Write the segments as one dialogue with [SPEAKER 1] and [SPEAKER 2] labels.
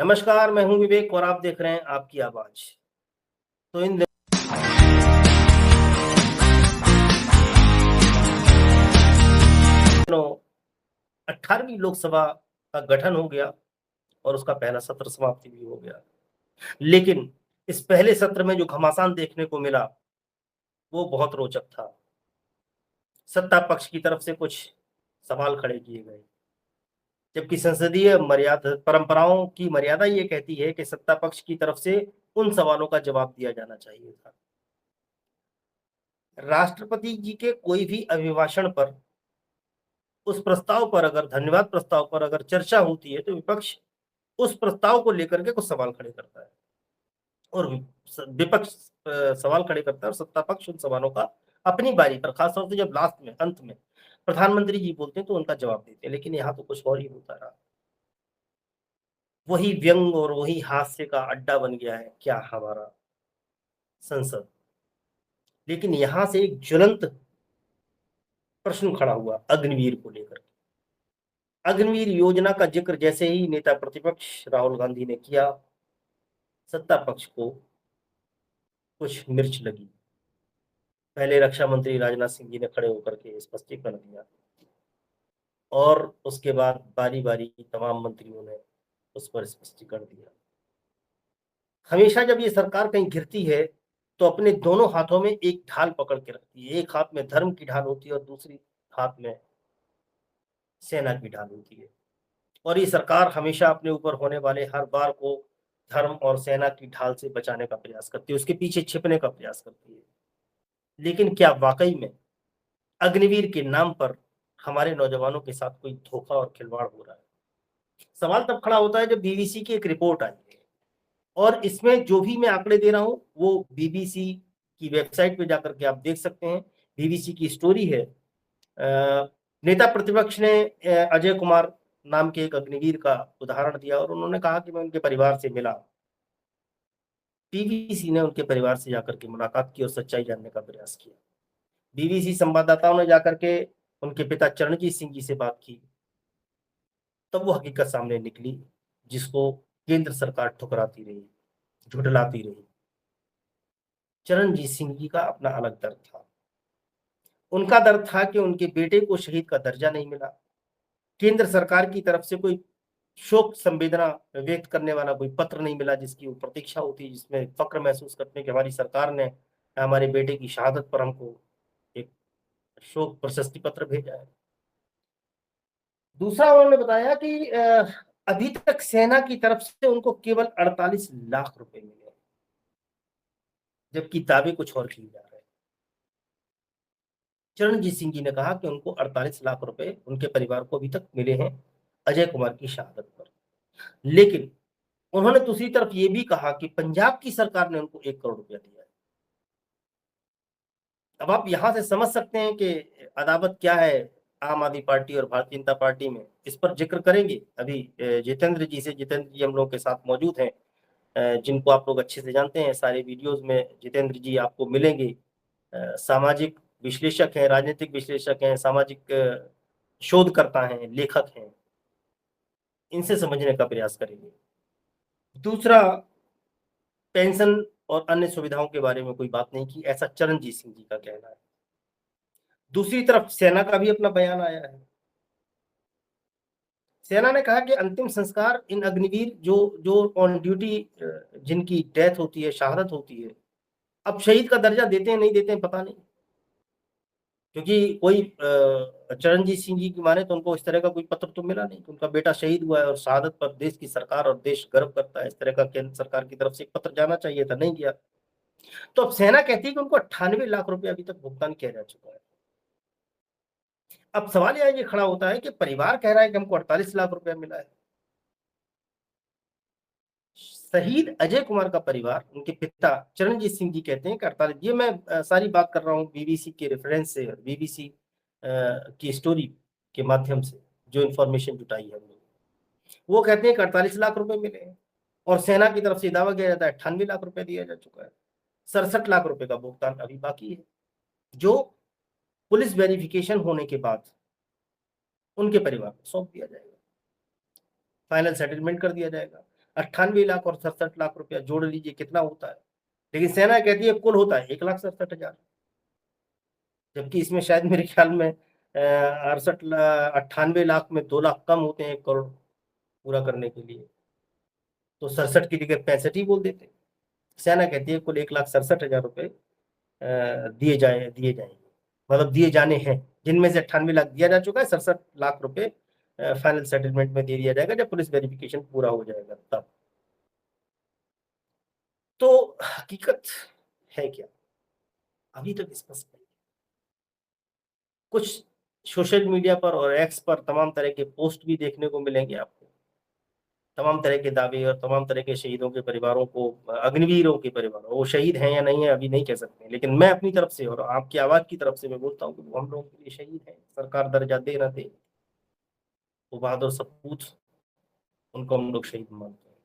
[SPEAKER 1] नमस्कार, मैं हूं विवेक और आप देख रहे हैं आपकी आवाज। तो इन दिनों 18वीं लोकसभा का गठन हो गया और उसका पहला सत्र समाप्ति भी हो गया। लेकिन इस पहले सत्र में जो घमासान देखने को मिला वो बहुत रोचक था। सत्ता पक्ष की तरफ से कुछ सवाल खड़े किए गए, जबकि संसदीय मर्यादा परंपराओं की मर्यादा ये कहती है कि सत्ता पक्ष की तरफ से उन सवालों का जवाब दिया जाना चाहिए था। राष्ट्रपति जी के कोई भी अभिभाषण पर, उस प्रस्ताव पर, अगर धन्यवाद प्रस्ताव पर अगर चर्चा होती है तो विपक्ष उस प्रस्ताव को लेकर के कुछ सवाल खड़े करता है और विपक्ष सवाल खड़े करता है और सत्ता पक्ष उन सवालों का अपनी बारी पर, खासतौर से जब लास्ट में, अंत में प्रधानमंत्री जी बोलते हैं तो उनका जवाब देते हैं। लेकिन यहाँ तो कुछ और ही होता रहा। वही व्यंग और वही हास्य का अड्डा बन गया है क्या हमारा संसद। लेकिन यहां से एक ज्वलंत प्रश्न खड़ा हुआ अग्निवीर को लेकर। अग्निवीर योजना का जिक्र जैसे ही नेता प्रतिपक्ष राहुल गांधी ने किया, सत्ता पक्ष को कुछ मिर्च लगी। पहले रक्षा मंत्री राजनाथ सिंह जी ने खड़े होकर के स्पष्टीकरण दिया और उसके बाद बारी बारी तमाम मंत्रियों ने उस पर स्पष्टीकरण दिया। हमेशा जब ये सरकार कहीं गिरती है तो अपने दोनों हाथों में एक ढाल पकड़ के रखती है। एक हाथ में धर्म की ढाल होती है और दूसरी हाथ में सेना की ढाल होती है। और ये सरकार हमेशा अपने ऊपर होने वाले हर बार को धर्म और सेना की ढाल से बचाने का प्रयास करती है, उसके पीछे छिपने का प्रयास करती है। लेकिन क्या वाकई में अग्निवीर के नाम पर हमारे नौजवानों के साथ कोई धोखा और खिलवाड़ हो रहा है? सवाल तब खड़ा होता है जब बीबीसी की एक रिपोर्ट आई है और इसमें जो भी मैं आंकड़े दे रहा हूं वो बीबीसी की वेबसाइट पे जाकर के आप देख सकते हैं। बीबीसी की स्टोरी है। नेता प्रतिपक्ष ने अजय कुमार नाम के एक अग्निवीर का उदाहरण दिया और उन्होंने कहा कि मैं उनके परिवार से मिला। बीबीसी ने उनके परिवार से जाकर के मुलाकात की और सच्चाई जानने का प्रयास किया। बीबीसी संवाददाताओं ने जाकर के उनके पिता चरणजीत सिंह जी से बात की, तब वो हकीकत सामने निकली जिसको केंद्र सरकार ठुकराती रही, झुठलाती रही। चरणजीत सिंह जी का अपना अलग दर्द था। उनका दर्द था कि उनके बेटे को शहीद का दर्जा नहीं मिला। केंद्र सरकार की तरफ से कोई शोक संवेदना व्यक्त करने वाला कोई पत्र नहीं मिला जिसकी वो प्रतीक्षा होती, जिसमें फक्र महसूस करते हैं कि हमारी सरकार ने हमारे बेटे की शहादत पर हमको एक शोक प्रशस्ति पत्र भेजा है। दूसरा उन्होंने बताया कि अभी तक सेना की तरफ से उनको केवल 48 लाख रुपए मिले, जबकि दावे कुछ और किए जा रहे हैं। चरणजीत सिंह जी ने कहा कि उनको 48 लाख रुपए उनके परिवार को अभी तक मिले हैं अजय कुमार की शहादत पर। लेकिन उन्होंने दूसरी तरफ ये भी कहा कि पंजाब की सरकार ने उनको 1 करोड़ रुपया दिया है। अब आप यहां से समझ सकते हैं कि अदावत क्या है आम आदमी पार्टी और भारतीय जनता पार्टी में। इस पर जिक्र करेंगे अभी जितेंद्र जी से। जितेंद्र जी हम लोग के साथ मौजूद हैं, जिनको आप लोग अच्छे से जानते हैं। सारे वीडियोस में जितेंद्र जी आपको मिलेंगे। सामाजिक विश्लेषक हैं, राजनीतिक विश्लेषक हैं, सामाजिक शोधकर्ता हैं, लेखक हैं। इनसे समझने का प्रयास करेंगे। दूसरा, पेंशन और अन्य सुविधाओं के बारे में कोई बात नहीं की, ऐसा चरणजीत सिंह जी का कहना है। दूसरी तरफ सेना का भी अपना बयान आया है। सेना ने कहा कि अंतिम संस्कार इन अग्निवीर जो जो ऑन ड्यूटी जिनकी डेथ होती है, शहादत होती है, अब शहीद का दर्जा देते हैं नहीं देते हैं पता नहीं। क्योंकि कोई चरणजीत सिंह जी की माने तो उनको इस तरह का कोई पत्र तो मिला नहीं कि उनका बेटा शहीद हुआ है और शहादत पर देश की सरकार और देश गर्व करता है। इस तरह का केंद्र सरकार की तरफ से एक पत्र जाना चाहिए था, नहीं गया। तो अब सेना कहती है कि उनको 98 लाख रुपए अभी तक भुगतान किया जा चुका है। अब सवाल यह ये खड़ा होता है कि परिवार कह रहा है कि हमको 48 लाख रुपया मिला है। शहीद अजय कुमार का परिवार, उनके पिता चरणजीत सिंह जी कहते हैं कि 48। ये मैं सारी बात कर रहा हूँ बीबीसी के रेफरेंस से, बीबीसी की स्टोरी के माध्यम से जो इंफॉर्मेशन जुटाई है हम लोग। वो कहते हैं कि 48 लाख रुपए मिले हैं और सेना की तरफ से दावा किया जाता है 98 लाख रुपए दिया जा चुका है। 67 लाख रुपए का भुगतान अभी बाकी है, जो पुलिस वेरिफिकेशन होने के बाद उनके परिवार को सौंप दिया जाएगा, फाइनल सेटलमेंट कर दिया जाएगा। 98 लाख और 67 लाख रुपया जोड़ लीजिए कितना होता है, लेकिन सेना कहती है कुल होता है 1,67,000, जबकि इसमें शायद मेरे ख्याल में 98 लाख में 2 लाख कम होते हैं 1 करोड़ पूरा करने के लिए, तो 67 की जगह 65 ही बोल देते। सेना कहती है कुल 1,67,000 रुपये दिए जाएंगे, मतलब दिए जाने हैं, जिनमें से 98 लाख दिया जा चुका है, 67 लाख रुपए फाइनल सेटलमेंट में दे दिया जाएगा जब पुलिस वेरिफिकेशन पूरा हो जाएगा तब। तो हकीकत है क्या, अभी तक स्पष्ट नहीं। कुछ सोशल मीडिया पर और एक्स पर तमाम तरह के पोस्ट भी देखने को मिलेंगे आपको, तमाम तरह के दावे और तमाम तरह के शहीदों के परिवारों को, अग्निवीरों के परिवारों, वो शहीद हैं या नहीं है अभी नहीं कह सकते, लेकिन मैं अपनी तरफ से और आपकी आवाज की तरफ से मैं बोलता हूँ कि वो हम लोगों के लिए शहीद हैं, सरकार दर्जा दे ना दे, वो बहादुर सपूत, उनको हम लोग शहीद मानते हैं।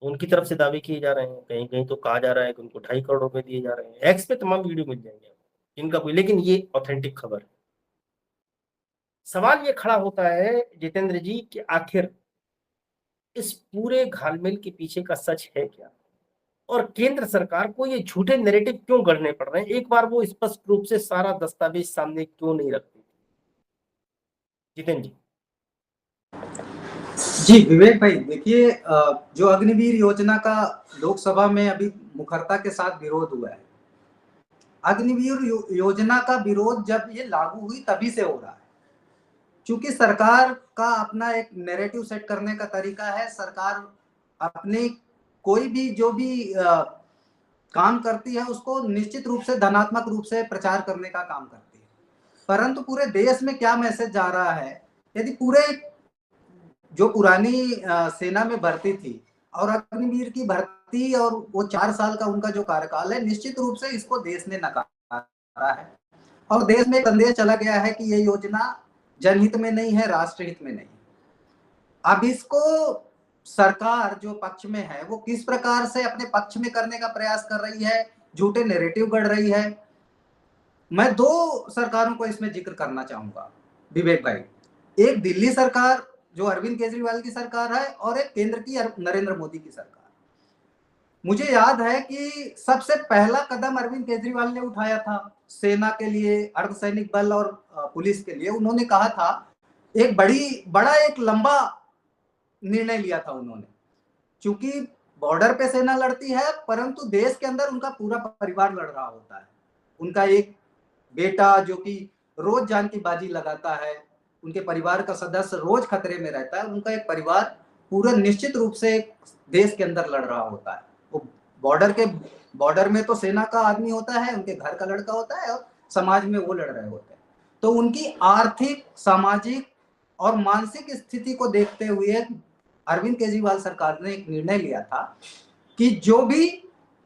[SPEAKER 1] उनकी तरफ से दावे किए जा रहे हैं, कहीं कहीं तो कहा जा रहा है कि उनको 2.5 करोड़ रुपए दिए जा रहे हैं, एक्स पे तमाम वीडियो मिल जाएंगे आपको इनका कोई, लेकिन ये ऑथेंटिक खबर है। सवाल ये खड़ा होता है जितेंद्र जी कि आखिर इस पूरे घालमेल के पीछे का सच है क्या, और केंद्र सरकार को ये झूठे नैरेटिव क्यों गढ़ने पड़ रहे हैं, एक बार वो स्पष्ट रूप से सारा दस्तावेज सामने क्यों नहीं रखती। जितेंद्र जी।
[SPEAKER 2] जी विवेक भाई, देखिए जो अग्निवीर योजना का लोकसभा में अभी मुखरता के साथ विरोध हुआ है, अग्निवीर योजना का विरोध जब ये लागू हुई तभी से हो रहा है, क्योंकि सरकार का अपना एक नैरेटिव सेट करने का तरीका है। सरकार अपने कोई भी जो भी काम करती है उसको निश्चित रूप से धनात्मक रूप से प्रचार करने का काम करती है, परंतु पूरे देश में क्या मैसेज जा रहा है, यदि पूरे जो पुरानी सेना में भर्ती थी और अग्निवीर की भर्ती और वो 4 साल का उनका जो कार्यकाल है, निश्चित रूप से इसको देश ने नकारा है और देश में संदेश चला गया है कि ये योजना जनहित में नहीं है, राष्ट्रहित में नहीं। अब इसको सरकार जो पक्ष में है वो किस प्रकार से अपने पक्ष में करने का प्रयास कर रही है, झूठे नैरेटिव गढ़ रही है। मैं 2 सरकारों को इसमें जिक्र करना चाहूंगा विवेक भाई, एक दिल्ली सरकार जो अरविंद केजरीवाल की सरकार है और एक केंद्र की नरेंद्र मोदी की सरकार। मुझे याद है कि सबसे पहला कदम अरविंद केजरीवाल ने उठाया था सेना के लिए, अर्धसैनिक बल और पुलिस के लिए। उन्होंने कहा था एक लंबा निर्णय लिया था उन्होंने, क्योंकि बॉर्डर पे सेना लड़ती है परंतु देश के अंदर उनका पूरा परिवार लड़ रहा होता है। उनका एक बेटा जो कि रोज जान की बाजी लगाता है, उनके परिवार का सदस्य रोज खतरे में रहता है, उनका एक परिवार पूरा निश्चित रूप से देश के अंदर लड़ रहा होता है। वो बॉर्डर में तो सेना का आदमी होता है, उनके घर का लड़का होता है और समाज में वो लड़ रहे होते हैं। तो उनकी आर्थिक, सामाजिक और मानसिक स्थिति को देखते हुए अरविंद केजरीवाल सरकार ने एक निर्णय लिया था कि जो भी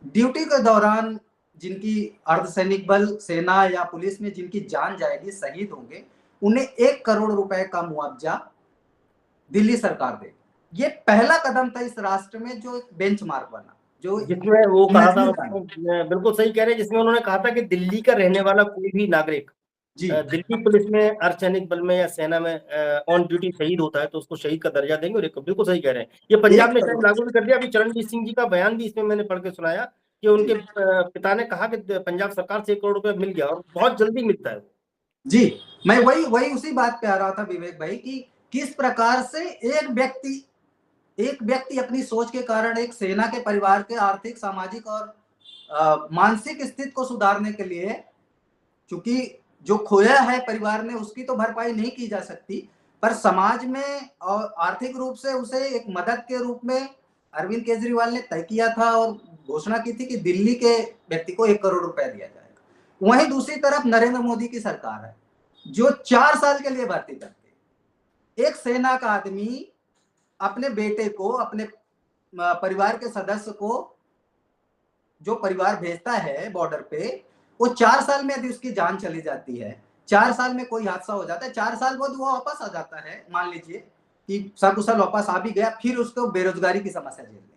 [SPEAKER 2] ड्यूटी के दौरान जिनकी अर्धसैनिक बल, सेना या पुलिस में जिनकी जान जाएगी, शहीद होंगे, उन्हें 1 करोड़ रुपए का मुआवजा दिल्ली सरकार देगी। ये पहला कदम था इस राष्ट्र में जो एक बेंचमार्क बना, जो
[SPEAKER 1] जिसमें वो कहा था, बिल्कुल सही कह रहे हैं, जिसमें उन्होंने कहा था कि दिल्ली का रहने वाला कोई भी नागरिक दिल्ली पुलिस में, अर्धसैनिक बल में या सेना में ऑन ड्यूटी शहीद होता है तो उसको शहीद का दर्जा देंगे। और बिल्कुल सही कह रहे हैं, ये पंजाब ने शायद लागू भी कर दिया। अभी चरणजीत सिंह जी का बयान भी इसमें मैंने पढ़ के सुनाया कि उनके पिता ने कहा कि पंजाब सरकार से 1 करोड़ रुपए मिल गया और बहुत जल्दी मिलता है।
[SPEAKER 2] जी, मैं वही उसी बात पे आ रहा था विवेक भाई कि किस प्रकार से एक व्यक्ति अपनी सोच के कारण एक सेना के परिवार के आर्थिक, सामाजिक और मानसिक स्थिति को सुधारने के लिए, क्योंकि जो खोया है परिवार ने उसकी तो भरपाई नहीं की जा सकती, पर समाज में और आर्थिक रूप से उसे एक मदद के रूप में अरविंद केजरीवाल ने तय किया था और घोषणा की थी कि दिल्ली के व्यक्ति को 1 करोड़ रुपया दिया जाएगा। वहीं दूसरी तरफ नरेंद्र मोदी की सरकार है जो 4 साल के लिए भर्ती करती है। एक सेना का आदमी अपने बेटे को, अपने परिवार के सदस्य को जो परिवार भेजता है बॉर्डर पे, वो 4 साल में यदि उसकी जान चली जाती है, 4 साल में कोई हादसा हो जाता है, 4 साल बाद वो वापस आ जाता है, मान लीजिए कि सकुशल वापस आ भी गया, फिर उसको बेरोजगारी की समस्या झेलनी,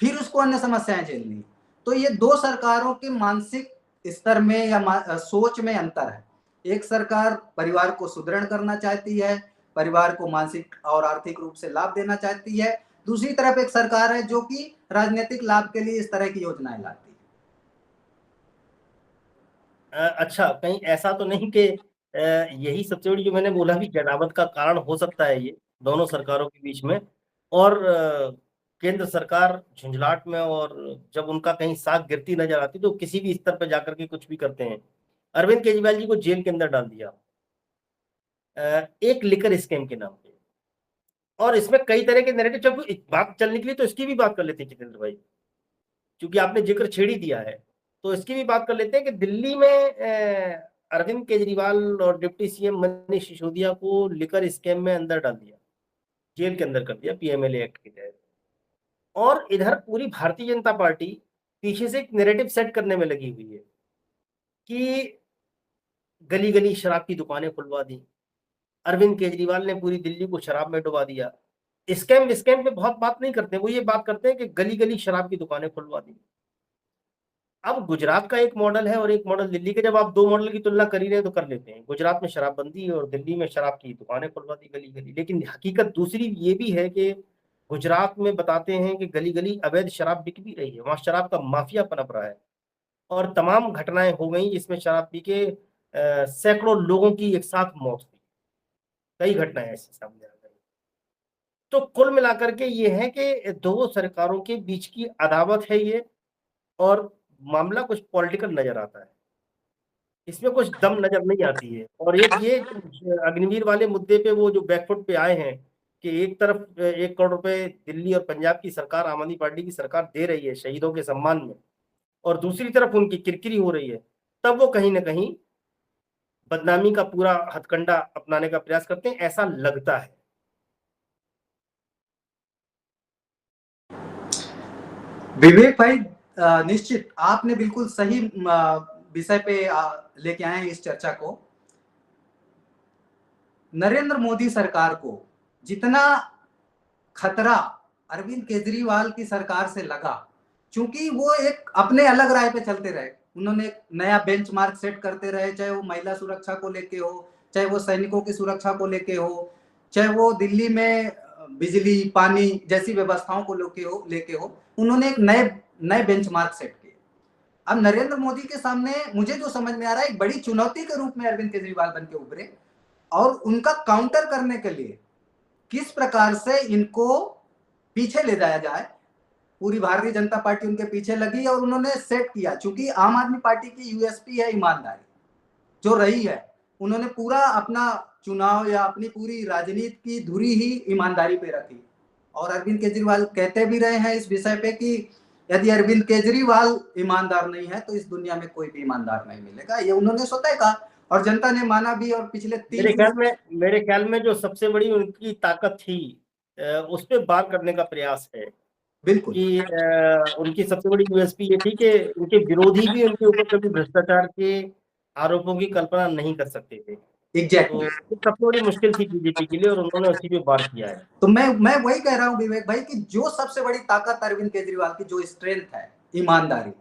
[SPEAKER 2] फिर उसको अन्य समस्याएं झेलनी। तो ये 2 सरकारों के मानसिक स्तर में या सोच में अंतर है। एक सरकार परिवार को सुदृढ़ करना चाहती है, परिवार को मानसिक और आर्थिक रूप से लाभ देना चाहती है, दूसरी तरफ एक सरकार है जो कि राजनीतिक लाभ के लिए इस तरह की योजनाएं लाती है।
[SPEAKER 1] अच्छा, कहीं ऐसा तो नहीं कि यही सबसे बड़ी जो मैंने बोला भी जनावत का कारण हो सकता है ये दोनों सरकारों के बीच में, और केंद्र सरकार झुंझलाट में, और जब उनका कहीं साख गिरती नजर आती तो किसी भी स्तर पर जाकर के कुछ भी करते हैं। अरविंद केजरीवाल जी को जेल के अंदर डाल दिया एक लिकर स्कैम के नाम पे, और इसमें कई तरह के नैरेटिव, जब बात चलने के लिए तो इसकी भी बात कर लेते हैं जितेंद्र भाई, क्योंकि आपने जिक्र छेड़ ही दिया है, तो इसकी भी बात कर लेते हैं कि दिल्ली में अरविंद केजरीवाल और डिप्टी सीएम मनीष सिसोदिया को लिकर स्कैम में अंदर डाल दिया, जेल के अंदर कर दिया पीएमएलए एक्ट के तहत। और इधर पूरी भारतीय जनता पार्टी पीछे से एक नैरेटिव सेट करने में लगी हुई है कि गली गली शराब की दुकानें खुलवा दी, अरविंद केजरीवाल ने पूरी दिल्ली को शराब में डुबा दिया। स्कैम विस्कैम पे बहुत बात नहीं करते, वो ये बात करते हैं कि गली गली शराब की दुकानें खुलवा दी। अब गुजरात का एक मॉडल है और एक मॉडल दिल्ली के, जब आप दो मॉडल की तुलना कर ही रहे हैं तो कर लेते हैं। गुजरात में शराबबंदी और दिल्ली में शराब की दुकानें खुलवा दी गली गली, लेकिन हकीकत दूसरी ये भी है कि गुजरात में बताते हैं कि गली गली अवैध शराब बिक भी रही है, वहां शराब का माफिया पनप रहा है, और तमाम घटनाएं हो गई जिसमें शराब पी के सैकड़ों लोगों की एक साथ मौत हुई, कई घटनाएं ऐसी सामने आ गई। तो कुल मिलाकर के ये है कि दो सरकारों के बीच की अदावत है ये, और मामला कुछ पॉलिटिकल नजर आता है, इसमें कुछ दम नजर नहीं आती है। और एक ये अग्निवीर वाले मुद्दे पे वो जो बैकफुट पे आए हैं कि एक तरफ 1 करोड़ रुपए दिल्ली और पंजाब की सरकार, आम आदमी पार्टी की सरकार दे रही है शहीदों के सम्मान में, और दूसरी तरफ उनकी किरकिरी हो रही है, तब वो कहीं ना कहीं बदनामी का पूरा हथकंडा अपनाने का प्रयास करते हैं, ऐसा लगता है।
[SPEAKER 2] विवेक भाई, निश्चित आपने बिल्कुल सही विषय पे लेके आए हैं इस चर्चा को। नरेंद्र मोदी सरकार को जितना खतरा अरविंद केजरीवाल की सरकार से लगा, क्योंकि वो एक अपने अलग राय पे चलते रहे, उन्होंने एक नया बेंचमार्क सेट करते रहे, चाहे वो महिला सुरक्षा को लेके हो, चाहे वो सैनिकों की सुरक्षा को लेके हो, चाहे वो दिल्ली में बिजली पानी जैसी व्यवस्थाओं को लेके हो, उन्होंने एक नए नए बेंचमार्क सेट किए। अब नरेंद्र मोदी के सामने मुझे जो समझ में आ रहा है, एक बड़ी चुनौती के रूप में अरविंद केजरीवाल बन के उभरे, और उनका काउंटर करने के लिए किस प्रकार से इनको पीछे ले जाया जाए, पूरी भारतीय जनता पार्टी उनके पीछे लगी और उन्होंने सेट किया। चूंकि आम आदमी पार्टी की यूएसपी है ईमानदारी, जो रही है, उन्होंने पूरा अपना चुनाव या अपनी पूरी राजनीति की धुरी ही ईमानदारी पे रखी। और अरविंद केजरीवाल कहते भी रहे हैं इस विषय पे कि यदि अरविंद केजरीवाल ईमानदार नहीं है तो इस दुनिया में कोई भी ईमानदार नहीं मिलेगा, ये उन्होंने स्वतः कहा और जनता ने माना भी। और पिछले
[SPEAKER 1] मेरे ख्याल में जो सबसे बड़ी उनकी ताकत थी उस पर बात करने का प्रयास है
[SPEAKER 2] बिल्कुल
[SPEAKER 1] कि उनकी सबसे बड़ी यूएसपी ये थी कि उनके विरोधी भी उनके ऊपर कभी भ्रष्टाचार के आरोपों की कल्पना नहीं कर सकते थे। तो
[SPEAKER 2] एग्जैक्टली।
[SPEAKER 1] सबसे बड़ी मुश्किल थी बीजेपी के लिए, और उन्होंने उसी पे वार किया है।
[SPEAKER 2] तो मैं वही कह रहा हूं विवेक भाई कि जो सबसे बड़ी ताकत अरविंद केजरीवाल की जो स्ट्रेंथ है, ईमानदारी,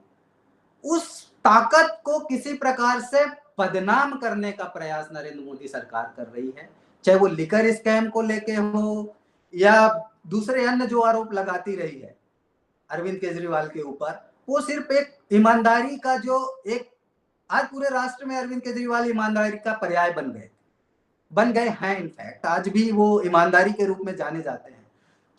[SPEAKER 2] उस ताकत को किसी प्रकार से बदनाम करने का प्रयास नरेंद्र मोदी सरकार कर रही है, चाहे वो लिकर स्कैम को लेके हो या दूसरे अन्य जो आरोप लगाती रही है अरविंद केजरीवाल के ऊपर। वो सिर्फ एक ईमानदारी का जो एक, आज पूरे राष्ट्र में अरविंद केजरीवाल ईमानदारी का पर्याय बन गए हैं। इनफैक्ट आज भी वो ईमानदारी के रूप में जाने जाते हैं।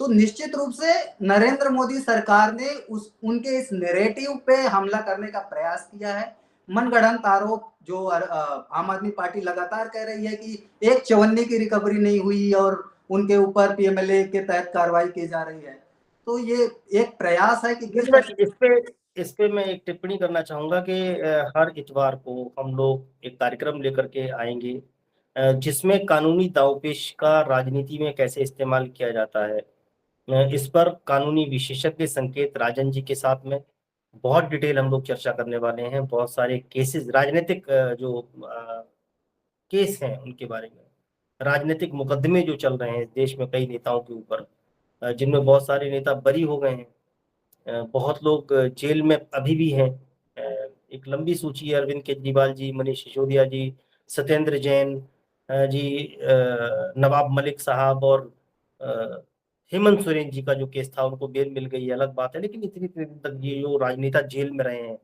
[SPEAKER 2] तो निश्चित रूप से नरेंद्र मोदी सरकार ने उनके इस नैरेटिव पे हमला करने का प्रयास किया है। मनगढ़ंत आरोप जो आम आदमी पार्टी लगातार कह रही है कि 1/54 की रिकवरी नहीं हुई और उनके ऊपर पीएमएलए के तहत कार्रवाई की जा रही है, तो ये एक प्रयास है कि
[SPEAKER 1] इस पे मैं एक टिप्पणी करना चाहूंगा कि हर इतवार को हम लोग एक कार्यक्रम लेकर के आएंगे जिसमें कानूनी दांवपेच का राजनीति में कैसे इस्तेमाल किया जाता है। इस पर कानूनी विशेषज्ञ संकेत राजन जी के साथ में बहुत डिटेल हम लोग चर्चा करने वाले हैं। बहुत सारे केसेस, राजनीतिक जो केस हैं उनके बारे में, राजनीतिक मुकदमे जो चल रहे हैं देश में कई नेताओं के ऊपर, जिनमें बहुत सारे नेता बरी हो गए हैं, बहुत लोग जेल में अभी भी हैं। एक लंबी सूची है, अरविंद केजरीवाल जी, मनीष सिसोदिया जी, सत्येंद्र जैन जी, नवाब मलिक साहब, और हेमंत सोरेन जी का जो केस था उनको बेल मिल गई है, अलग बात है, लेकिन इतनी इतनी दिन तक ये जो राजनेता जेल में रहे हैं,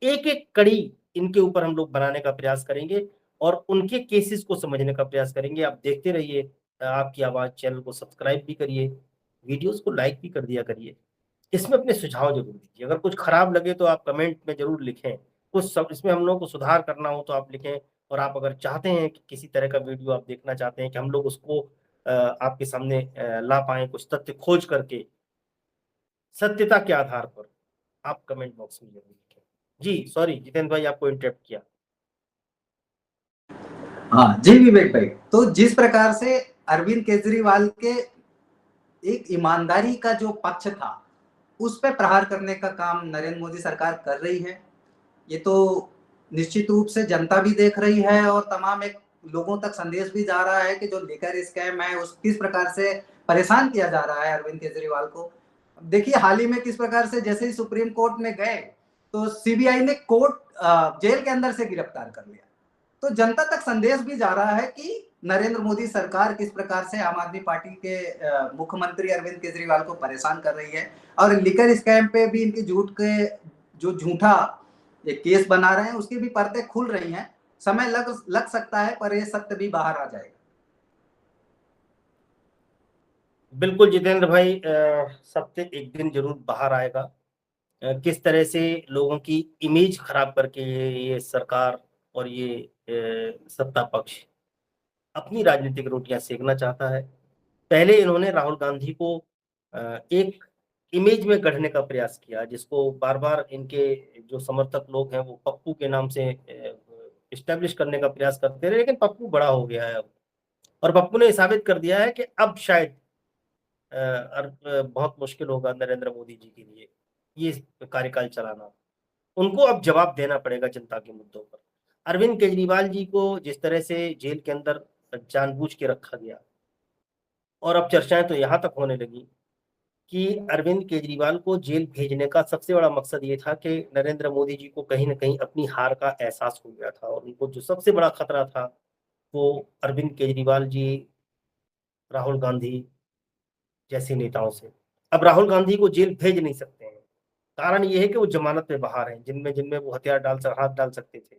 [SPEAKER 1] एक एक कड़ी इनके ऊपर हम लोग बनाने का प्रयास करेंगे और उनके केसेस को समझने का प्रयास करेंगे। आप देखते रहिए। आपकी आवाज चैनल को सब्सक्राइब भी करिए, वीडियोस को लाइक भी कर दिया करिए। इसमें अपने सुझाव जरूर दीजिए। अगर कुछ खराब लगे तो आप कमेंट में जरूर लिखें। कुछ सब इसमें हम लोग को सुधार करना हो तो आप लिखें। और आप अगर चाहते हैं कि किसी तरह का वीडियो आप देखना चाहते हैं कि हम लोग उसको आपके सामने ला पाए कुछ तथ्य खोज करके सत्यता के आधार पर, आप कमेंट बॉक्स में जरूर लिखें। जी सॉरी जितेंद्र भाई, आपको इंटरप्ट किया।
[SPEAKER 2] हाँ जी विवेक भाई, तो जिस प्रकार से अरविंद केजरीवाल के एक ईमानदारी का जो पक्ष था उस पे प्रहार करने का काम नरेंद्र मोदी सरकार कर रही है, ये तो निश्चित रूप से जनता भी देख रही है और तमाम एक लोगों तक संदेश भी जा रहा है कि जो लिकर स्कैम है उस किस प्रकार से परेशान किया जा रहा है अरविंद केजरीवाल को। देखिए हाल ही में किस प्रकार से जैसे ही सुप्रीम कोर्ट में गए तो सीबीआई ने कोर्ट जेल के अंदर से गिरफ्तार कर लिया। तो जनता तक संदेश भी जा रहा है कि नरेंद्र मोदी सरकार किस प्रकार से आम आदमी पार्टी के मुख्यमंत्री अरविंद केजरीवाल को परेशान कर रही है और लिकर स्कैम पे भी इनकी झूठ के जो झूठा एक केस बना रहे हैं उसकी भी परतें खुल रही हैं। समय लग सकता है पर ये सत्य भी बाहर आ जाएगा।
[SPEAKER 1] बिल्कुल जितेंद्र भाई, सत्य एक दिन जरूर बाहर आएगा। किस तरह से लोगों की इमेज खराब करके ये सरकार और ये सत्ता पक्ष अपनी राजनीतिक रोटियां सेकना चाहता है। पहले इन्होंने राहुल गांधी को एक इमेज में गढ़ने का प्रयास किया, जिसको बार बार इनके जो समर्थक लोग हैं वो पप्पू के नाम से इस्टेब्लिश करने का प्रयास करते रहे, लेकिन पप्पू बड़ा हो गया है अब। और पप्पू ने साबित कर दिया है कि अब शायद बहुत मुश्किल होगा नरेंद्र मोदी जी के लिए ये कार्यकाल चलाना। उनको अब जवाब देना पड़ेगा जनता के मुद्दों पर। अरविंद केजरीवाल जी को जिस तरह से जेल के अंदर जानबूझ के रखा गया, और अब चर्चाएं तो यहां तक होने लगी कि अरविंद केजरीवाल को जेल भेजने का सबसे बड़ा मकसद ये था कि नरेंद्र मोदी जी को कहीं ना कहीं अपनी हार का एहसास हो गया था और उनको जो सबसे बड़ा खतरा था वो अरविंद केजरीवाल जी, राहुल गांधी जैसे नेताओं से। अब राहुल गांधी को जेल भेज नहीं सकते हैं, कारण ये है कि वो जमानत पे बाहर हैं। जिनमें जिनमें वो हथियार हाथ डाल सकते थे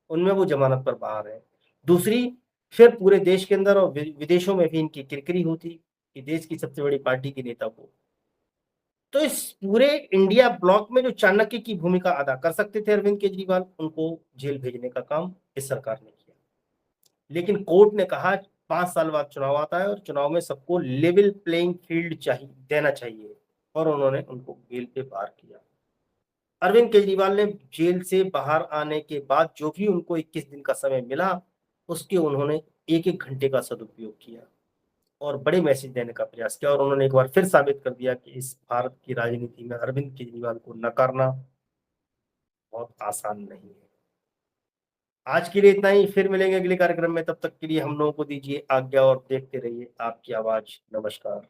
[SPEAKER 1] उनमें वो जमानत पर बाहर है। दूसरी, फिर पूरे देश के अंदर और विदेशों में भी इनकी किरकिरी होती कि देश की सबसे बड़ी पार्टी के नेता को, तो इस पूरे इंडिया ब्लॉक में जो चाणक्य की भूमिका अदा कर सकते थे अरविंद केजरीवाल, उनको जेल भेजने का काम इस सरकार ने किया। लेकिन कोर्ट ने कहा 5 साल बाद चुनाव आता है और चुनाव में सबको लेवल प्लेइंग फील्ड चाहिए देना चाहिए, और उन्होंने उनको जेल पे पार किया। अरविंद केजरीवाल ने जेल से बाहर आने के बाद जो भी उनको 21 दिन का समय मिला, उसके उन्होंने एक एक घंटे का सदुपयोग किया और बड़े मैसेज देने का प्रयास किया। और उन्होंने एक बार फिर साबित कर दिया कि इस भारत की राजनीति में अरविंद केजरीवाल को नकारना बहुत आसान नहीं है। आज के लिए इतना ही, फिर मिलेंगे अगले कार्यक्रम में। तब तक के लिए हम लोगों को दीजिए आज्ञा और देखते रहिए आपकी आवाज। नमस्कार।